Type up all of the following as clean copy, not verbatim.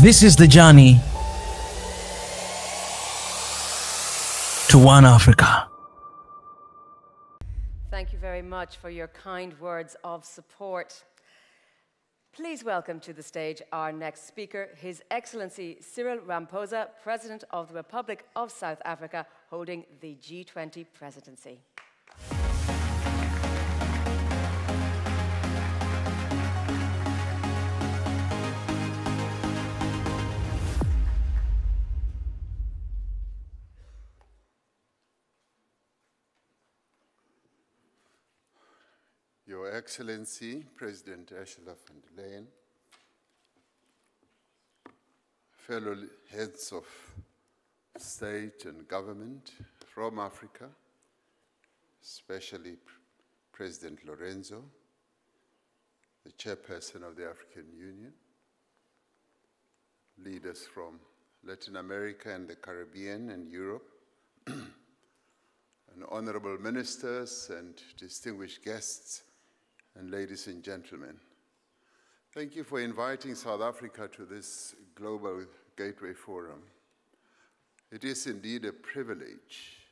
This is the journey to one Africa. Thank you very much for your kind words of support. Please welcome to the stage our next speaker, His Excellency Cyril Ramaphosa, President of the Republic of South Africa, holding the G20 presidency. Your Excellency, President Ursula von der Leyen, fellow heads of state and government from Africa, especially President Lorenzo, the chairperson of the African Union, leaders from Latin America and the Caribbean and Europe, and honorable ministers and distinguished guests, and ladies and gentlemen, thank you for inviting South Africa to this Global Gateway Forum. It is indeed a privilege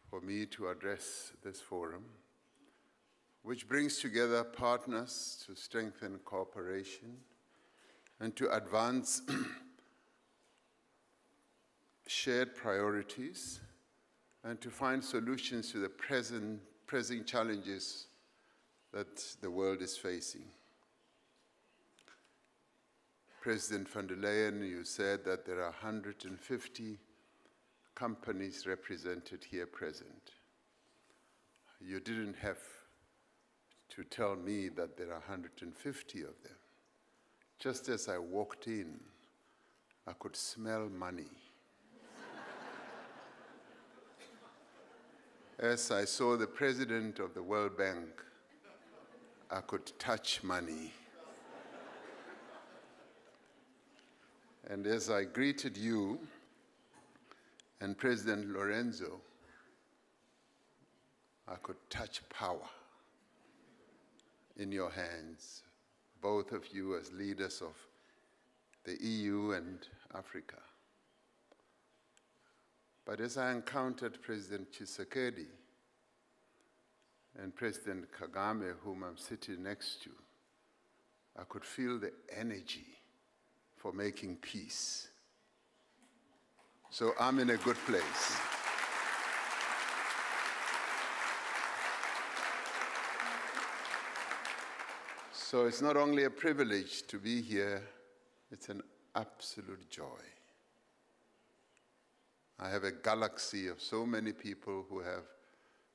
for me to address this forum, which brings together partners to strengthen cooperation and to advance shared priorities and to find solutions to the pressing challenges that the world is facing. President von der Leyen, you said that there are 150 companies represented here present. You didn't have to tell me that there are 150 of them. Just as I walked in, I could smell money. As I saw the president of the World Bank, I could touch money. And as I greeted you and President Lorenzo, I could touch power in your hands, both of you as leaders of the EU and Africa. But as I encountered President Tshisekedi and President Kagame, whom I'm sitting next to, I could feel the energy for making peace. So I'm in a good place. So it's not only a privilege to be here, it's an absolute joy. I have a galaxy of so many people who have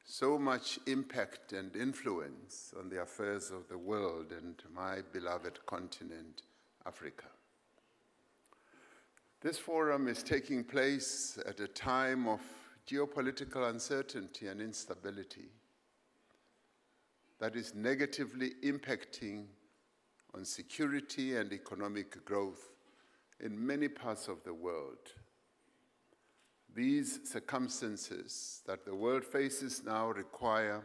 so much impact and influence on the affairs of the world and my beloved continent, Africa. This forum is taking place at a time of geopolitical uncertainty and instability that is negatively impacting on security and economic growth in many parts of the world. These circumstances that the world faces now require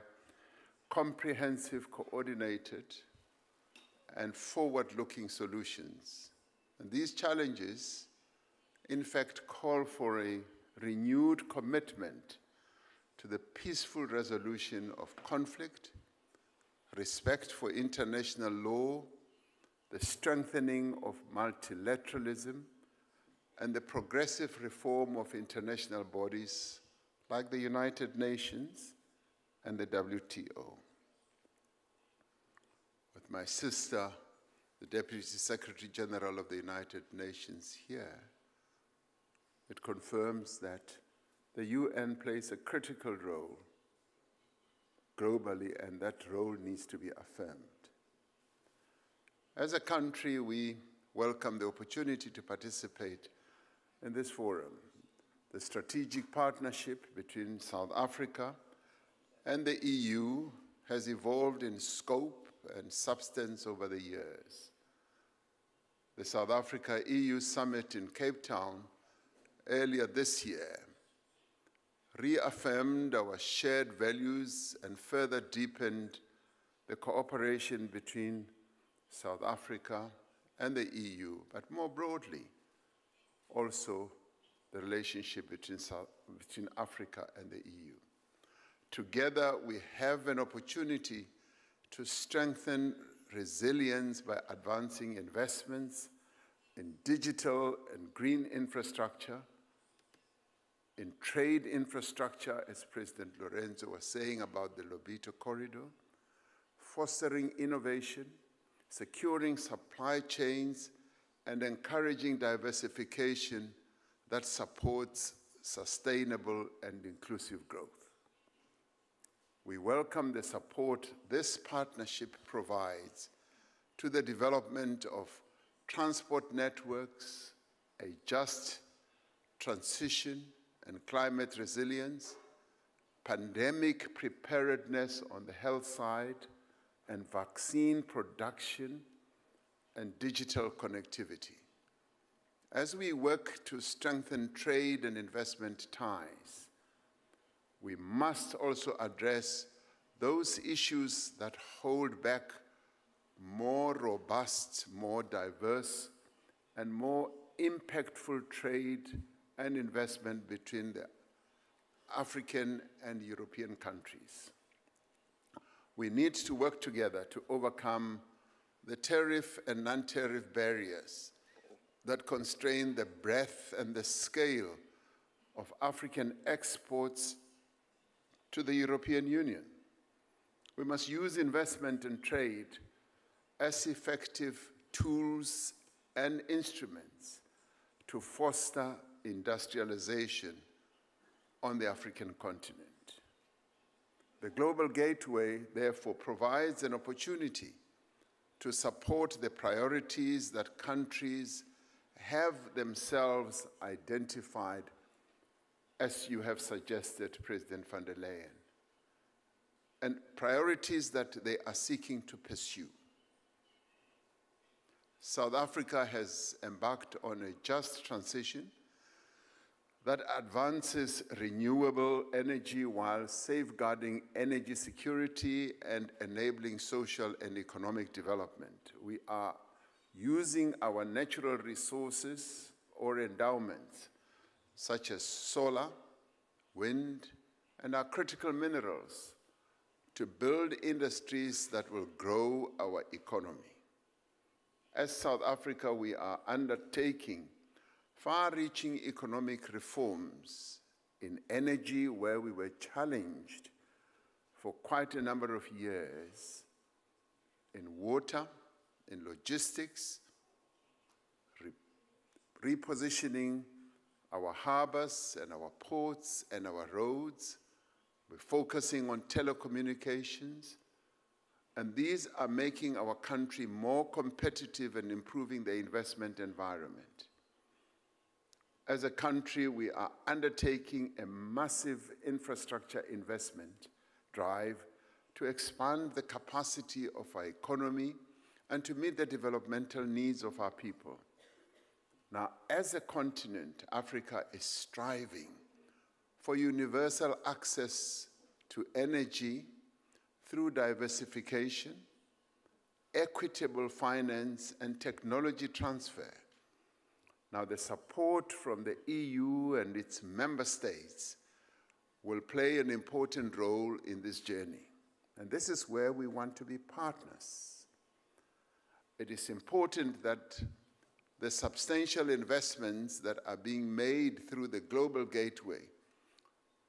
comprehensive, coordinated, and forward-looking solutions. And these challenges, in fact, call for a renewed commitment to the peaceful resolution of conflict, respect for international law, the strengthening of multilateralism, and the progressive reform of international bodies like the United Nations and the WTO. With my sister, the Deputy Secretary General of the United Nations here, it confirms that the UN plays a critical role globally, and that role needs to be affirmed. As a country, we welcome the opportunity to participate in this forum. The strategic partnership between South Africa and the EU has evolved in scope and substance over the years. The South Africa-EU Summit in Cape Town earlier this year reaffirmed our shared values and further deepened the cooperation between South Africa and the EU, but more broadly, also the relationship between Africa and the EU. Together, we have an opportunity to strengthen resilience by advancing investments in digital and green infrastructure, in trade infrastructure, as President Lorenzo was saying about the Lobito corridor, fostering innovation, securing supply chains, and encouraging diversification that supports sustainable and inclusive growth. We welcome the support this partnership provides to the development of transport networks, a just transition and climate resilience, pandemic preparedness on the health side, and vaccine production and digital connectivity. As we work to strengthen trade and investment ties, we must also address those issues that hold back more robust, more diverse, and more impactful trade and investment between the African and European countries. We need to work together to overcome the tariff and non-tariff barriers that constrain the breadth and the scale of African exports to the European Union. We must use investment and trade as effective tools and instruments to foster industrialization on the African continent. The Global Gateway, therefore, provides an opportunity to support the priorities that countries have themselves identified, as you have suggested, President van der Leyen, and priorities that they are seeking to pursue. South Africa has embarked on a just transition that advances renewable energy while safeguarding energy security and enabling social and economic development. We are using our natural resources or endowments, such as solar, wind, and our critical minerals, to build industries that will grow our economy. As South Africa, we are undertaking far-reaching economic reforms in energy, where we were challenged for quite a number of years, in water, in logistics, repositioning our harbors and our ports and our roads. We're focusing on telecommunications, and these are making our country more competitive and improving the investment environment. As a country, we are undertaking a massive infrastructure investment drive to expand the capacity of our economy and to meet the developmental needs of our people. Now, as a continent, Africa is striving for universal access to energy through diversification, equitable finance, and technology transfer. Now, the support from the EU and its member states will play an important role in this journey. And this is where we want to be partners. It is important that the substantial investments that are being made through the Global Gateway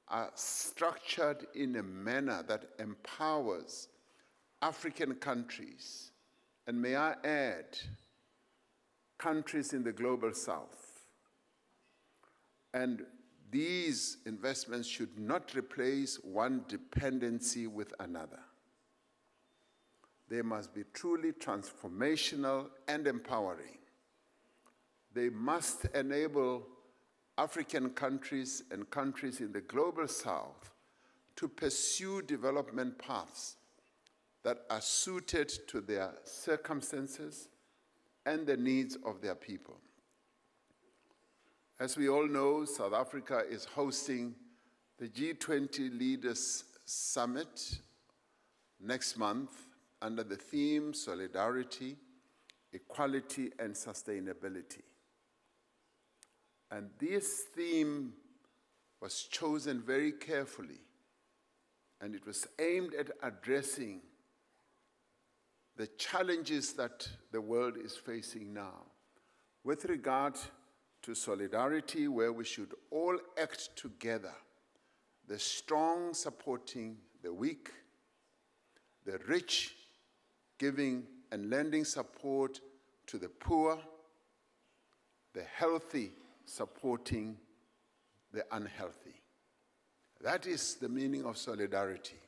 are structured in a manner that empowers African countries, and may I add, countries in the Global South. And these investments should not replace one dependency with another. They must be truly transformational and empowering. They must enable African countries and countries in the Global South to pursue development paths that are suited to their circumstances and the needs of their people. As we all know, South Africa is hosting the G20 Leaders Summit next month under the theme Solidarity, equality, and sustainability. And this theme was chosen very carefully, and it was aimed at addressing the challenges that the world is facing now with regard to solidarity, where we should all act together, the strong supporting the weak, the rich giving and lending support to the poor, the healthy supporting the unhealthy. That is the meaning of solidarity.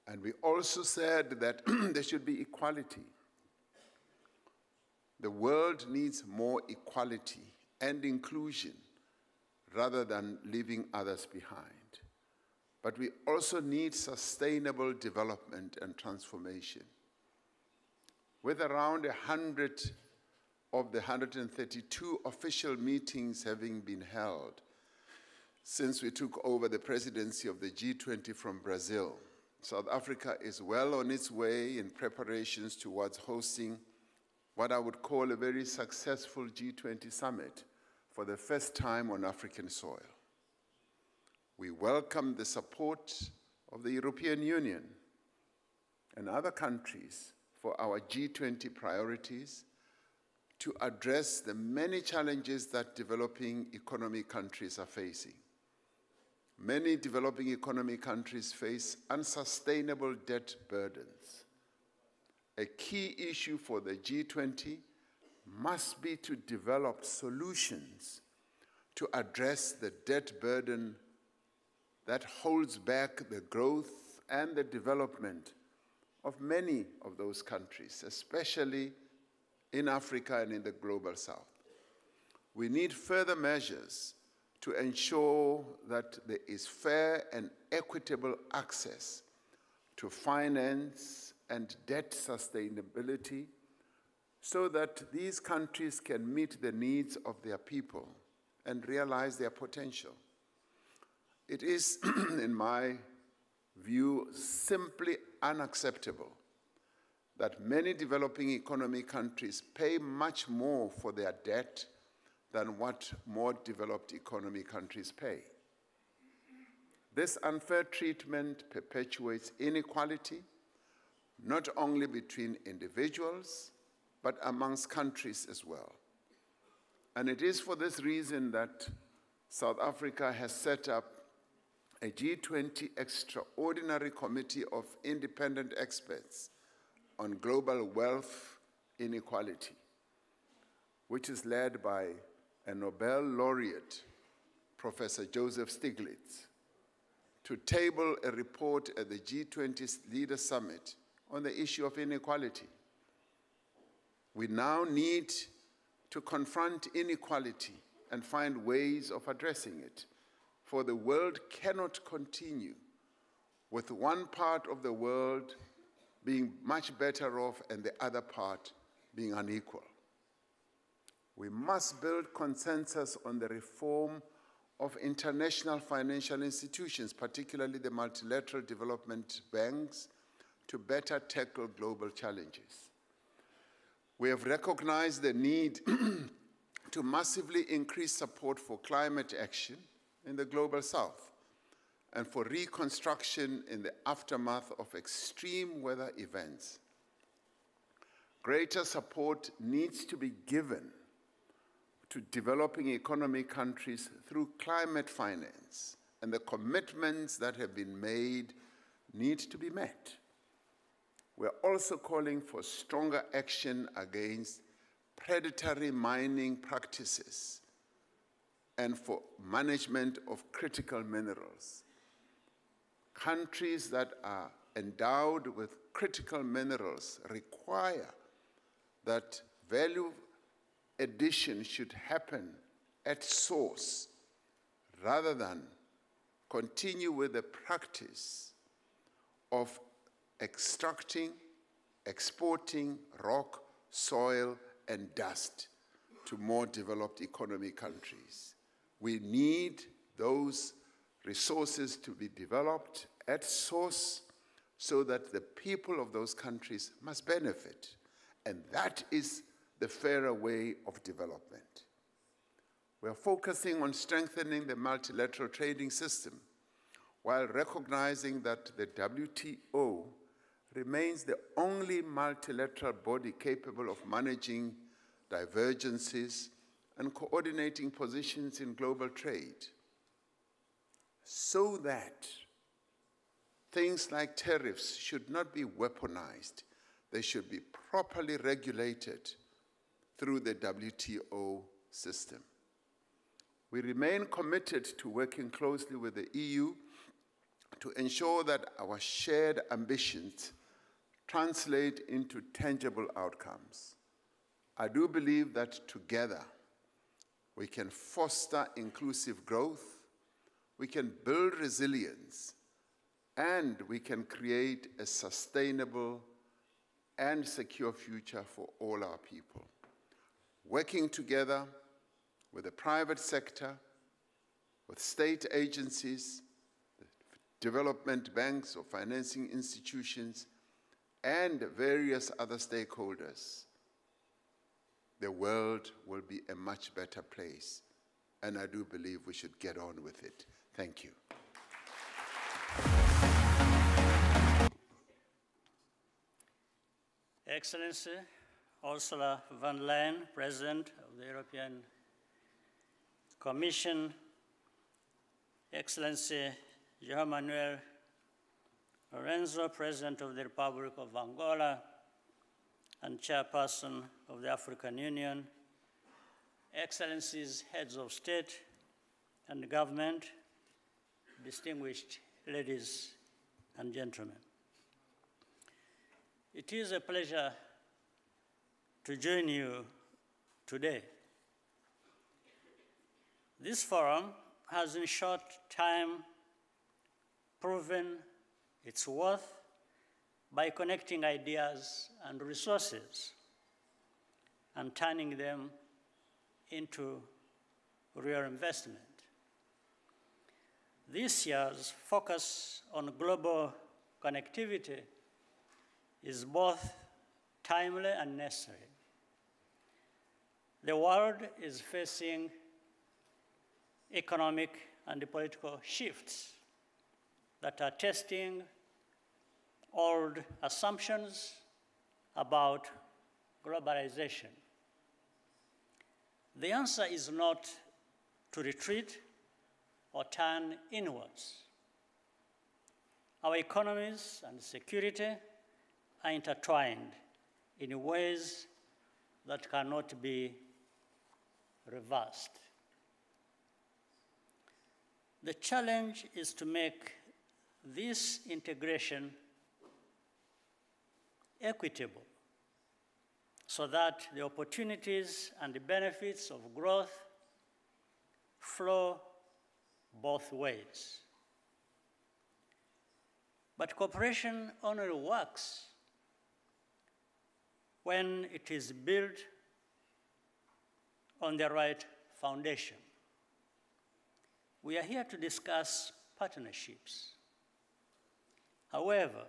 And we also said that there should be equality. The world needs more equality and inclusion rather than leaving others behind. But we also need sustainable development and transformation. With around 100 of the 132 official meetings having been held since we took over the presidency of the G20 from Brazil, South Africa is well on its way in preparations towards hosting what I would call a very successful G20 summit for the first time on African soil. We welcome the support of the European Union and other countries for our G20 priorities to address the many challenges that developing economy countries are facing. Many developing economy countries face unsustainable debt burdens. A key issue for the G20 must be to develop solutions to address the debt burden that holds back the growth and the development of many of those countries, especially in Africa and in the global south. We need further measures to ensure that there is fair and equitable access to finance and debt sustainability so that these countries can meet the needs of their people and realize their potential. It is, in my view, simply unacceptable that many developing economy countries pay much more for their debt than what more developed economy countries pay. This unfair treatment perpetuates inequality, not only between individuals, but amongst countries as well. And it is for this reason that South Africa has set up a G20 Extraordinary Committee of Independent Experts on Global Wealth Inequality, which is led by a Nobel laureate, Professor Joseph Stiglitz, to table a report at the G20 Leaders Summit on the issue of inequality. We now need to confront inequality and find ways of addressing it, for the world cannot continue with one part of the world being much better off and the other part being unequal. We must build consensus on the reform of international financial institutions, particularly the multilateral development banks, to better tackle global challenges. We have recognized the need to massively increase support for climate action in the global south and for reconstruction in the aftermath of extreme weather events. Greater support needs to be given to developing economy countries through climate finance, and the commitments that have been made need to be met. We're also calling for stronger action against predatory mining practices and for management of critical minerals. Countries that are endowed with critical minerals require that value addition should happen at source rather than continue with the practice of extracting, exporting rock, soil, and dust to more developed economy countries. We need those resources to be developed at source so that the people of those countries must benefit And that is the fairer way of development. We are focusing on strengthening the multilateral trading system while recognizing that the WTO remains the only multilateral body capable of managing divergences and coordinating positions in global trade, so that things like tariffs should not be weaponized. They should be properly regulated through the WTO system. We remain committed to working closely with the EU to ensure that our shared ambitions translate into tangible outcomes. I do believe that together we can foster inclusive growth, we can build resilience, and we can create a sustainable and secure future for all our people. Working together with the private sector, with state agencies, development banks or financing institutions, and various other stakeholders, the world will be a much better place. And I do believe we should get on with it. Thank you. Excellency Ursula von der Leyen, President of the European Commission, Excellency João Manuel Lorenzo, President of the Republic of Angola and Chairperson of the African Union, Excellencies, Heads of State and Government, distinguished ladies and gentlemen. It is a pleasure to join you today. This forum has in short time proven its worth by connecting ideas and resources and turning them into real investment. This year's focus on global connectivity is both timely and necessary. The world is facing economic and political shifts that are testing old assumptions about globalization. The answer is not to retreat or turn inwards. Our economies and security are intertwined in ways that cannot be reversed. The challenge is to make this integration equitable so that the opportunities and the benefits of growth flow both ways. But cooperation only works when it is built on the right foundation. We are here to discuss partnerships. However,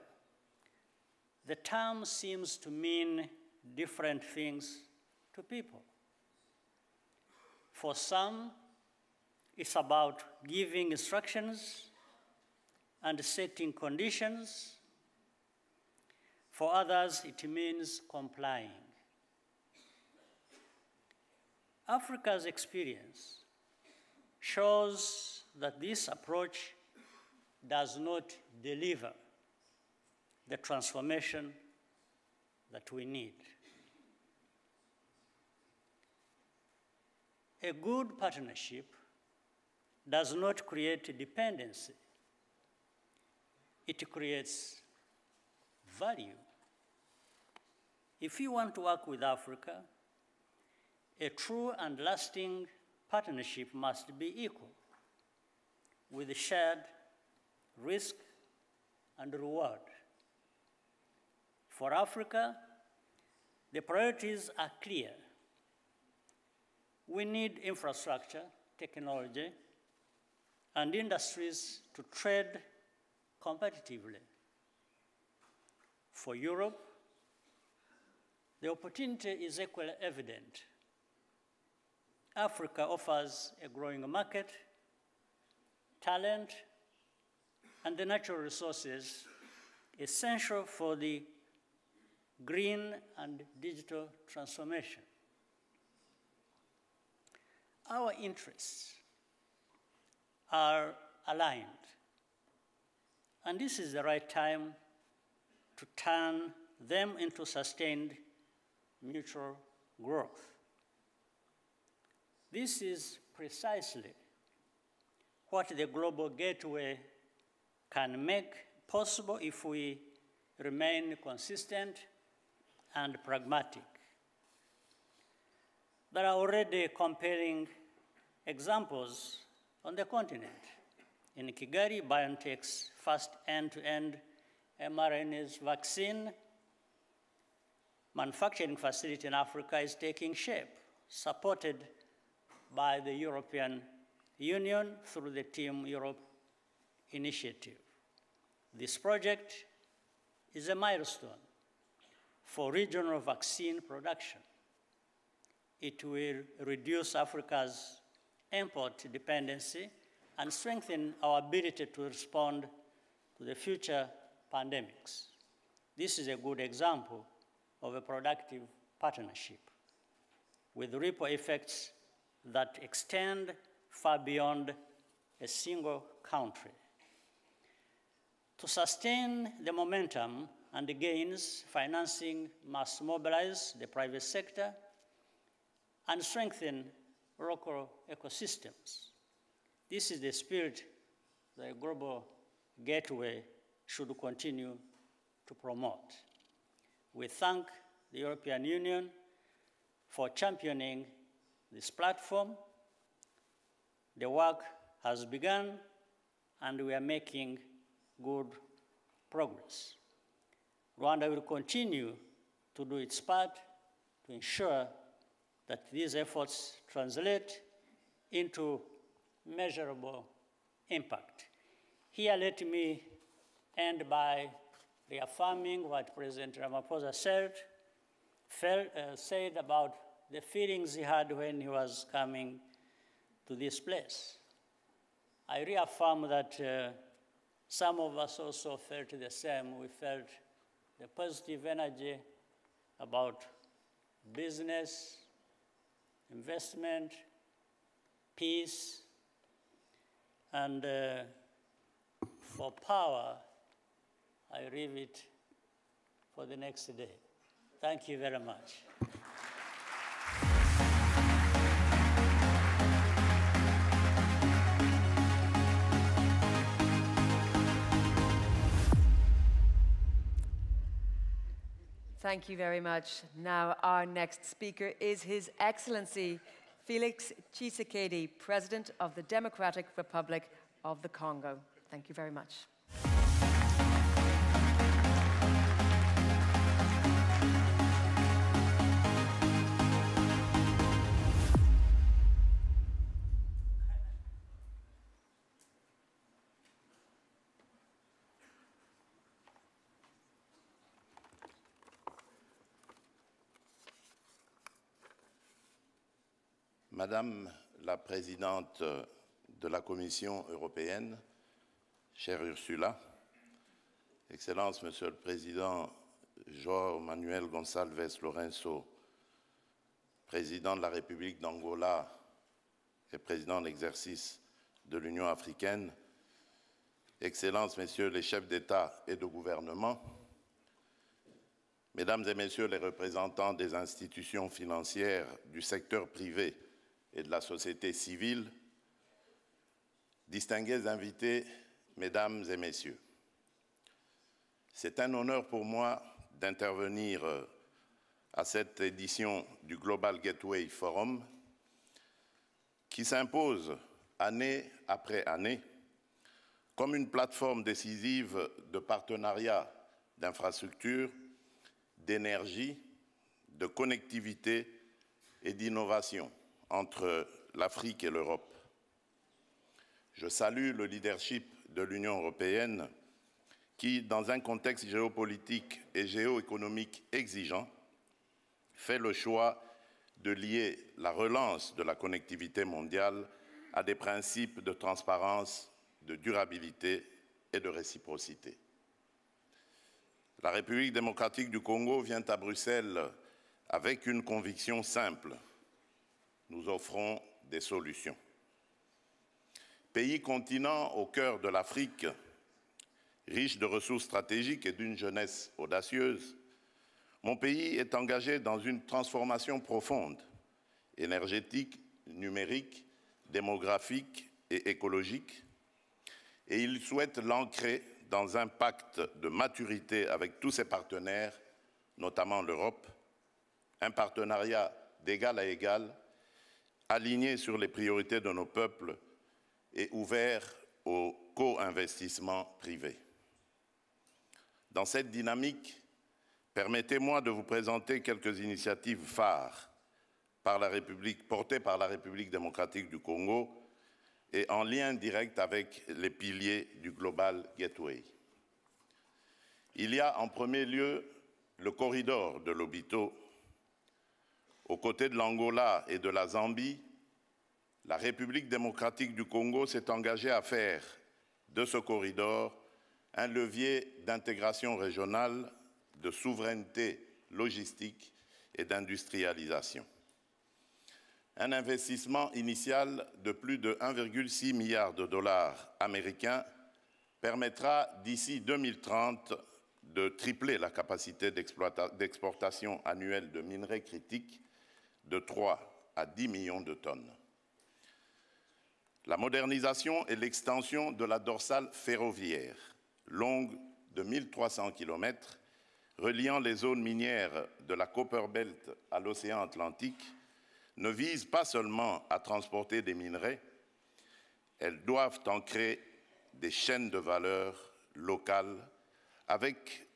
the term seems to mean different things to people. For some, it's about giving instructions and setting conditions. For others, it means complying. Africa's experience shows that this approach does not deliver the transformation that we need. A good partnership does not create dependency. It creates value. If you want to work with Africa, a true and lasting partnership must be equal, with shared risk and reward. For Africa, the priorities are clear. We need infrastructure, technology, and industries to trade competitively. For Europe, the opportunity is equally evident. Africa offers a growing market, talent, and the natural resources essential for the green and digital transformation. Our interests are aligned, and this is the right time to turn them into sustained mutual growth. This is precisely what the Global Gateway can make possible if we remain consistent and pragmatic. There are already compelling examples on the continent. In Kigali, BioNTech's first end-to-end mRNA vaccine manufacturing facility in Africa is taking shape, supported by the European Union through the Team Europe initiative. This project is a milestone for regional vaccine production. It will reduce Africa's import dependency and strengthen our ability to respond to the future pandemics. This is a good example of a productive partnership with ripple effects that extend far beyond a single country. To sustain the momentum and the gains, financing must mobilize the private sector and strengthen local ecosystems. This is the spirit the Global Gateway should continue to promote. We thank the European Union for championing this platform. The work has begun, and we are making good progress. Rwanda will continue to do its part to ensure that these efforts translate into measurable impact. Here, let me end by reaffirming what President Ramaphosa said about the feelings he had when he was coming to this place. I reaffirm that some of us also felt the same. We felt the positive energy about business, investment, peace, and for power, I leave it for the next day. Thank you very much. Thank you very much. Now, our next speaker is His Excellency Félix Tshisekedi, President of the Democratic Republic of the Congo. Thank you very much. Madame la Présidente de la Commission européenne, chère Ursula, Excellence, Monsieur le Président João Manuel Gonçalves Lourenço, Président de la République d'Angola et Président en exercice de l'Union africaine, Excellences, Messieurs les chefs d'État et de gouvernement, Mesdames et Messieurs les représentants des institutions financières, du secteur privé et de la société civile, distingués invités, Mesdames et Messieurs. C'est un honneur pour moi d'intervenir à cette édition du Global Gateway Forum qui s'impose année après année comme une plateforme décisive de partenariat d'infrastructures, d'énergie, de connectivité et d'innovation entre l'Afrique et l'Europe. Je salue le leadership de l'Union européenne qui, dans un contexte géopolitique et géoéconomique exigeant, fait le choix de lier la relance de la connectivité mondiale à des principes de transparence, de durabilité et de réciprocité. La République démocratique du Congo vient à Bruxelles avec une conviction simple. Nous offrons des solutions. Pays continent au cœur de l'Afrique, riche de ressources stratégiques et d'une jeunesse audacieuse, mon pays est engagé dans une transformation profonde, énergétique, numérique, démographique et écologique, et il souhaite l'ancrer dans un pacte de maturité avec tous ses partenaires, notamment l'Europe, un partenariat d'égal à égal, aligné sur les priorités de nos peuples et ouvert au co-investissement privé. Dans cette dynamique, permettez-moi de vous présenter quelques initiatives phares portées par la République démocratique du Congo et en lien direct avec les piliers du Global Gateway. Il y a en premier lieu le corridor de Lobito. Aux côtés de l'Angola et de la Zambie, la République démocratique du Congo s'est engagée à faire de ce corridor un levier d'intégration régionale, de souveraineté logistique et d'industrialisation. Un investissement initial de plus de 1,6 milliard de dollars américains permettra d'ici 2030 de tripler la capacité d'exportation annuelle de minerais critiques de 3 à 10 millions de tonnes. La modernisation et l'extension de la dorsale ferroviaire, longue de 1300 km, reliant les zones minières de la Copper Belt à l'océan Atlantique, ne vise pas seulement à transporter des minerais, elles doivent ancrer des chaînes de valeur locales avec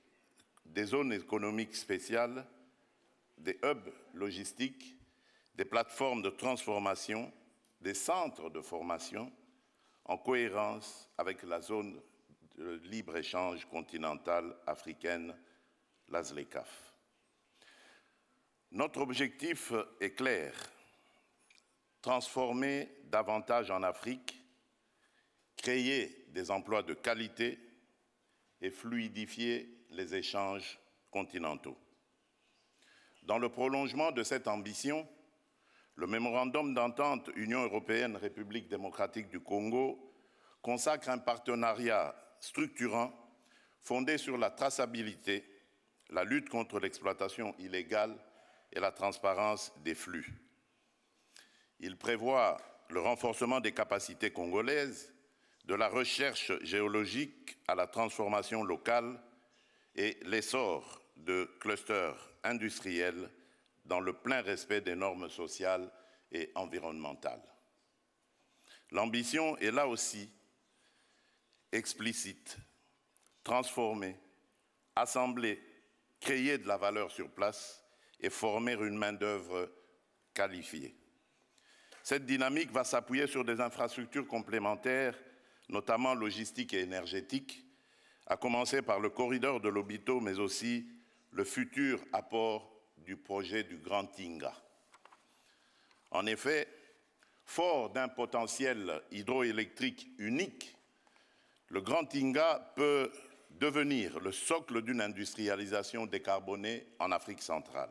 des zones économiques spéciales, des hubs logistiques, des plateformes de transformation, des centres de formation, en cohérence avec la zone de libre-échange continentale africaine, la SLECAF. Notre objectif est clair, transformer davantage en Afrique, créer des emplois de qualité et fluidifier les échanges continentaux. Dans le prolongement de cette ambition, le mémorandum d'entente Union européenne-République démocratique du Congo consacre un partenariat structurant fondé sur la traçabilité, la lutte contre l'exploitation illégale et la transparence des flux. Il prévoit le renforcement des capacités congolaises, de la recherche géologique à la transformation locale et l'essor de clusters industriels dans le plein respect des normes sociales et environnementales. L'ambition est là aussi explicite, transformer, assembler, créer de la valeur sur place et former une main-d'œuvre qualifiée. Cette dynamique va s'appuyer sur des infrastructures complémentaires, notamment logistiques et énergétiques, à commencer par le corridor de Lobito, mais aussi le futur apport du projet du Grand Tinga. En effet, fort d'un potentiel hydroélectrique unique, le Grand Tinga peut devenir le socle d'une industrialisation décarbonée en Afrique centrale,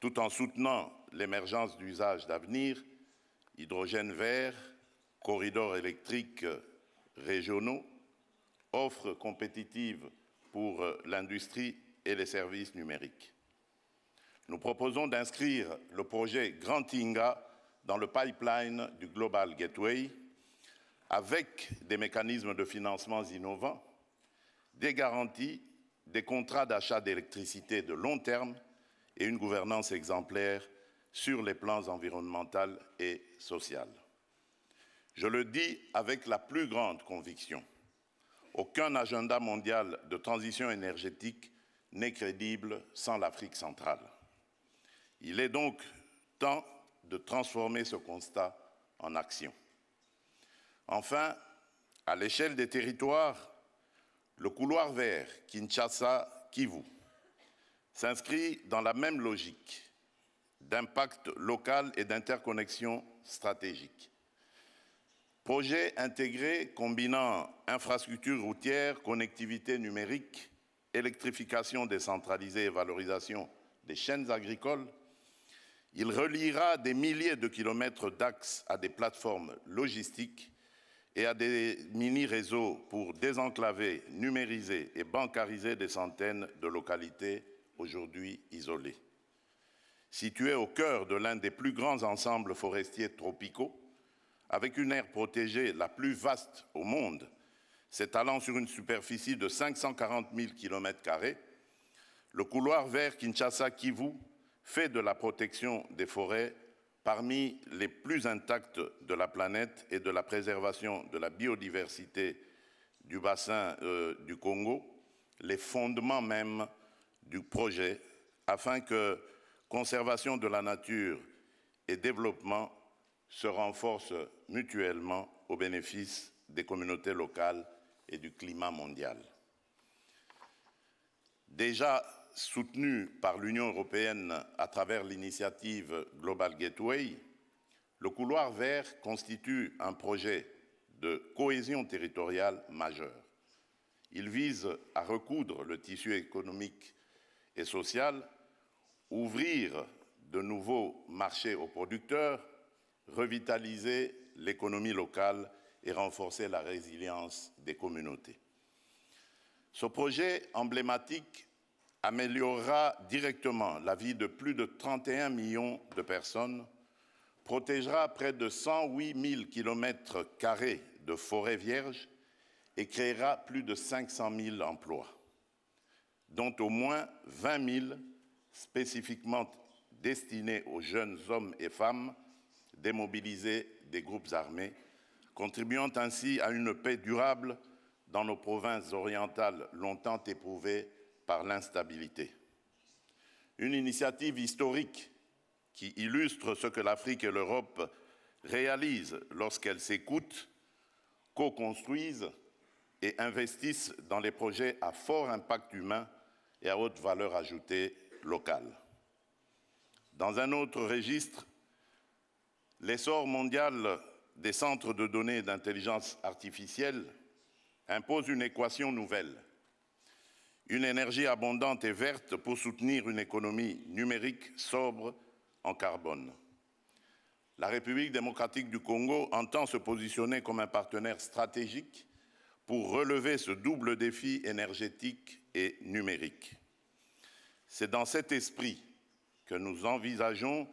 tout en soutenant l'émergence d'usages d'avenir, hydrogène vert, corridors électriques régionaux, offres compétitives pour l'industrie et les services numériques. Nous proposons d'inscrire le projet Grand Tinga dans le pipeline du Global Gateway avec des mécanismes de financement innovants, des garanties, des contrats d'achat d'électricité de long terme et une gouvernance exemplaire sur les plans environnemental et social. Je le dis avec la plus grande conviction. Aucun agenda mondial de transition énergétique n'est crédible sans l'Afrique centrale. Il est donc temps de transformer ce constat en action. Enfin, à l'échelle des territoires, le couloir vert Kinshasa-Kivu s'inscrit dans la même logique d'impact local et d'interconnexion stratégique. Projet intégré combinant infrastructures routières, connectivité numérique, électrification décentralisée et valorisation des chaînes agricoles, il reliera des milliers de kilomètres d'axes à des plateformes logistiques et à des mini-réseaux pour désenclaver, numériser et bancariser des centaines de localités aujourd'hui isolées. Situé au cœur de l'un des plus grands ensembles forestiers tropicaux, avec une aire protégée la plus vaste au monde, s'étalant sur une superficie de 540 000 km², le couloir vert Kinshasa-Kivu fait de la protection des forêts parmi les plus intactes de la planète et de la préservation de la biodiversité du bassin du Congo les fondements même du projet, afin que conservation de la nature et développement se renforcent mutuellement au bénéfice des communautés locales et du climat mondial. Déjà soutenu par l'Union européenne à travers l'initiative Global Gateway, le couloir vert constitue un projet de cohésion territoriale majeur. Il vise à recoudre le tissu économique et social, ouvrir de nouveaux marchés aux producteurs, revitaliser l'économie locale et renforcer la résilience des communautés. Ce projet emblématique améliorera directement la vie de plus de 31 millions de personnes, protégera près de 108 000 km² de forêts vierges et créera plus de 500 000 emplois, dont au moins 20 000 spécifiquement destinés aux jeunes hommes et femmes démobilisés des groupes armés, contribuant ainsi à une paix durable dans nos provinces orientales longtemps éprouvées par l'instabilité. Une initiative historique qui illustre ce que l'Afrique et l'Europe réalisent lorsqu'elles s'écoutent, co-construisent et investissent dans les projets à fort impact humain et à haute valeur ajoutée locale. Dans un autre registre, l'essor mondial des centres de données d'intelligence artificielle impose une équation nouvelle. Une énergie abondante et verte pour soutenir une économie numérique sobre en carbone. La République démocratique du Congo entend se positionner comme un partenaire stratégique pour relever ce double défi énergétique et numérique. C'est dans cet esprit que nous envisageons,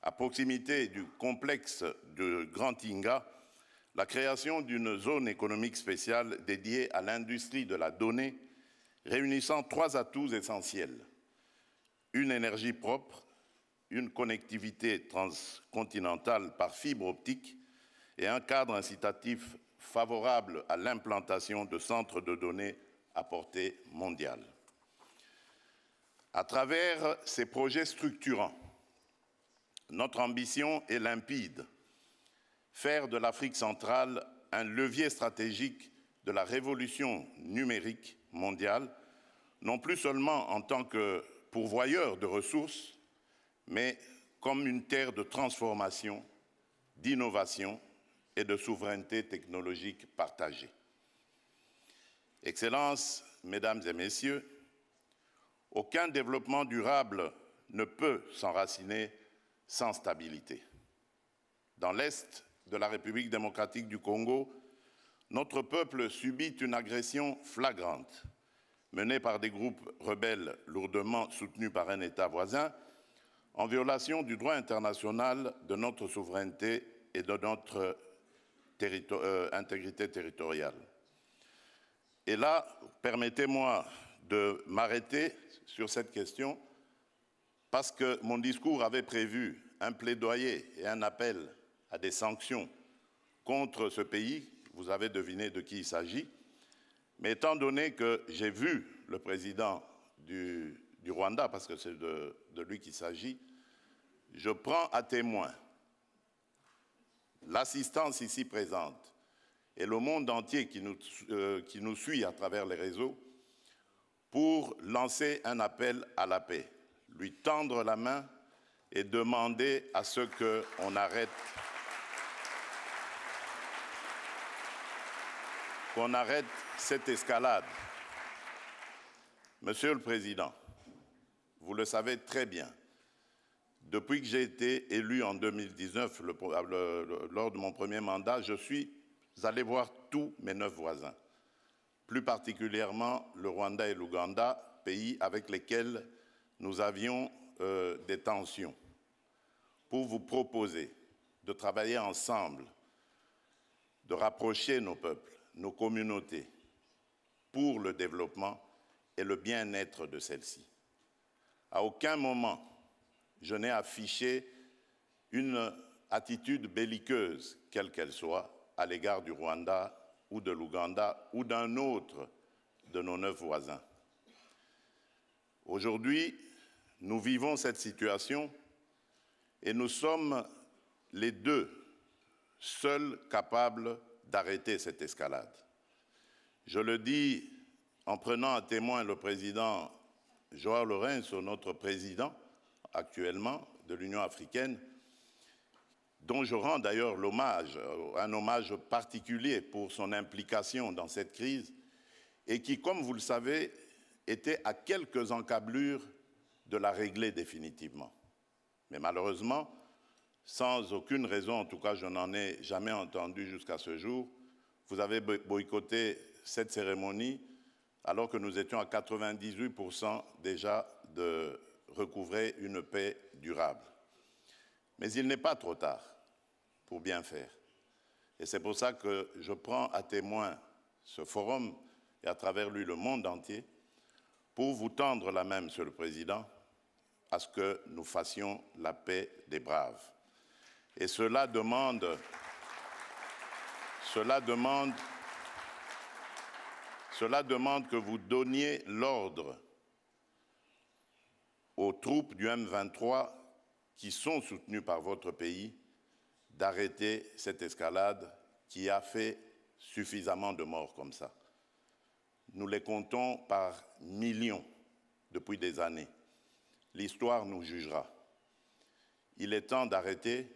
à proximité du complexe de Grand Inga, la création d'une zone économique spéciale dédiée à l'industrie de la donnée, réunissant 3 atouts essentiels: une énergie propre, une connectivité transcontinentale par fibre optique et un cadre incitatif favorable à l'implantation de centres de données à portée mondiale. À travers ces projets structurants, notre ambition est limpide: faire de l'Afrique centrale un levier stratégique de la révolution numérique mondiale, non plus seulement en tant que pourvoyeur de ressources, mais comme une terre de transformation, d'innovation et de souveraineté technologique partagée. Excellences, Mesdames et Messieurs, aucun développement durable ne peut s'enraciner sans stabilité. Dans l'Est de la République démocratique du Congo, notre peuple subit une agression flagrante, menée par des groupes rebelles lourdement soutenus par un État voisin, en violation du droit international, de notre souveraineté et de notre intégrité territoriale. Et là, permettez-moi de m'arrêter sur cette question, parce que mon discours avait prévu un plaidoyer et un appel à des sanctions contre ce pays. Vous avez deviné de qui il s'agit. Mais étant donné que j'ai vu le président du Rwanda, parce que c'est de lui qu'il s'agit, je prends à témoin l'assistance ici présente et le monde entier qui nous suit à travers les réseaux pour lancer un appel à la paix, lui tendre la main et demander à ce qu'on arrête cette escalade. Monsieur le Président, vous le savez très bien, depuis que j'ai été élu en 2019, lors de mon premier mandat, je suis allé voir tous mes 9 voisins, plus particulièrement le Rwanda et l'Ouganda, pays avec lesquels nous avions des tensions, pour vous proposer de travailler ensemble, de rapprocher nos peuples, nos communautés, pour le développement et le bien-être de celles-ci. À aucun moment, je n'ai affiché une attitude belliqueuse, quelle qu'elle soit, à l'égard du Rwanda ou de l'Ouganda ou d'un autre de nos 9 voisins. Aujourd'hui, nous vivons cette situation et nous sommes les deux seuls capables d'arrêter cette escalade. Je le dis en prenant à témoin le président João Lourenço, notre président actuellement de l'Union africaine, dont je rends d'ailleurs l'hommage, un hommage particulier pour son implication dans cette crise, et qui, comme vous le savez, était à quelques encablures de la régler définitivement. Mais malheureusement, sans aucune raison, en tout cas je n'en ai jamais entendu jusqu'à ce jour, vous avez boycotté cette cérémonie alors que nous étions à 98% déjà de recouvrer une paix durable. Mais il n'est pas trop tard pour bien faire. Et c'est pour ça que je prends à témoin ce forum et à travers lui le monde entier pour vous tendre la main, Monsieur le Président, à ce que nous fassions la paix des braves. Et cela demande que vous donniez l'ordre aux troupes du M23 qui sont soutenues par votre pays d'arrêter cette escalade qui a fait suffisamment de morts comme ça. Nous les comptons par millions depuis des années. L'histoire nous jugera. Il est temps d'arrêter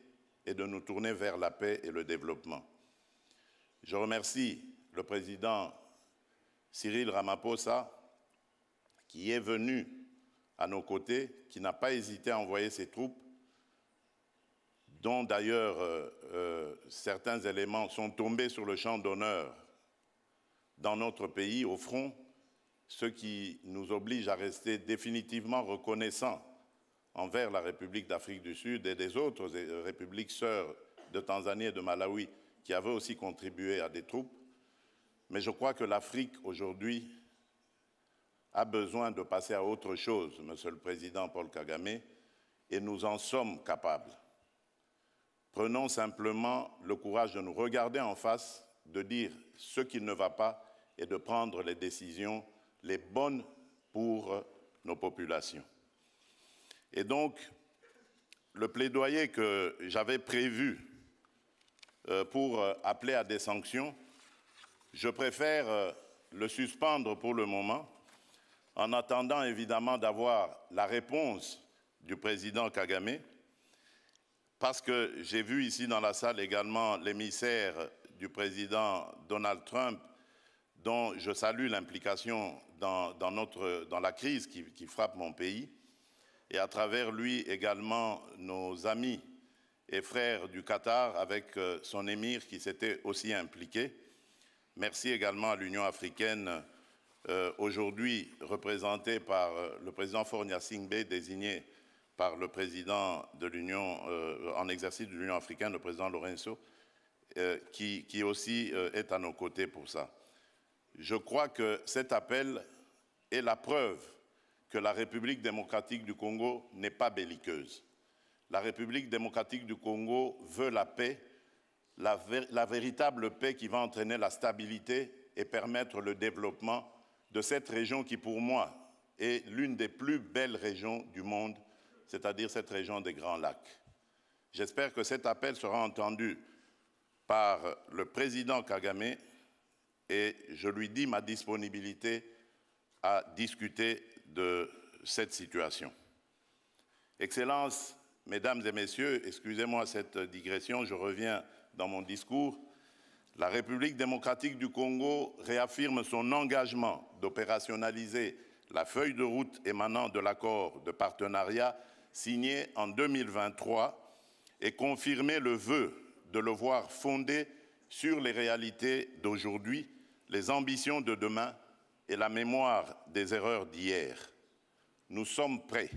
et de nous tourner vers la paix et le développement. Je remercie le président Cyril Ramaphosa qui est venu à nos côtés, qui n'a pas hésité à envoyer ses troupes, dont d'ailleurs certains éléments sont tombés sur le champ d'honneur dans notre pays, au front, ce qui nous oblige à rester définitivement reconnaissants envers la République d'Afrique du Sud et des autres républiques sœurs de Tanzanie et de Malawi qui avaient aussi contribué à des troupes. Mais je crois que l'Afrique aujourd'hui a besoin de passer à autre chose, Monsieur le Président Paul Kagame, et nous en sommes capables. Prenons simplement le courage de nous regarder en face, de dire ce qui ne va pas et de prendre les décisions les bonnes pour nos populations. Et donc, le plaidoyer que j'avais prévu pour appeler à des sanctions, je préfère le suspendre pour le moment, en attendant évidemment d'avoir la réponse du président Kagame, parce que j'ai vu ici dans la salle également l'émissaire du président Donald Trump, dont je salue l'implication dans la crise qui frappe mon pays, et à travers lui également nos amis et frères du Qatar avec son émir qui s'était aussi impliqué. Merci également à l'Union africaine, aujourd'hui représentée par le président Faure Gnassingbé, désigné par le président de l'Union, en exercice de l'Union africaine, le président Lourenço, qui aussi est à nos côtés pour ça. Je crois que cet appel est la preuve que la République démocratique du Congo n'est pas belliqueuse. La République démocratique du Congo veut la paix, la véritable paix qui va entraîner la stabilité et permettre le développement de cette région qui, pour moi, est l'une des plus belles régions du monde, c'est-à-dire cette région des Grands Lacs. J'espère que cet appel sera entendu par le président Kagame et je lui dis ma disponibilité à discuter de cette situation. Excellences, Mesdames et Messieurs, excusez-moi cette digression, je reviens dans mon discours. La République démocratique du Congo réaffirme son engagement d'opérationnaliser la feuille de route émanant de l'accord de partenariat signé en 2023 et confirmer le vœu de le voir fondé sur les réalités d'aujourd'hui, les ambitions de demain et la mémoire des erreurs d'hier. Nous sommes prêts,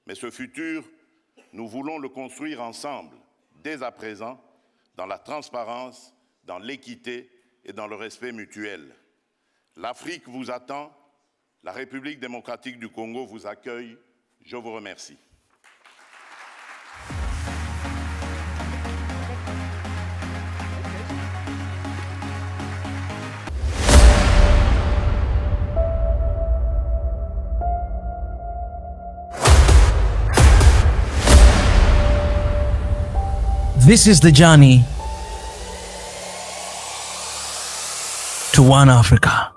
mais ce futur, nous voulons le construire ensemble, dès à présent, dans la transparence, dans l'équité et dans le respect mutuel. L'Afrique vous attend, la République démocratique du Congo vous accueille. Je vous remercie. This is the journey to one Africa.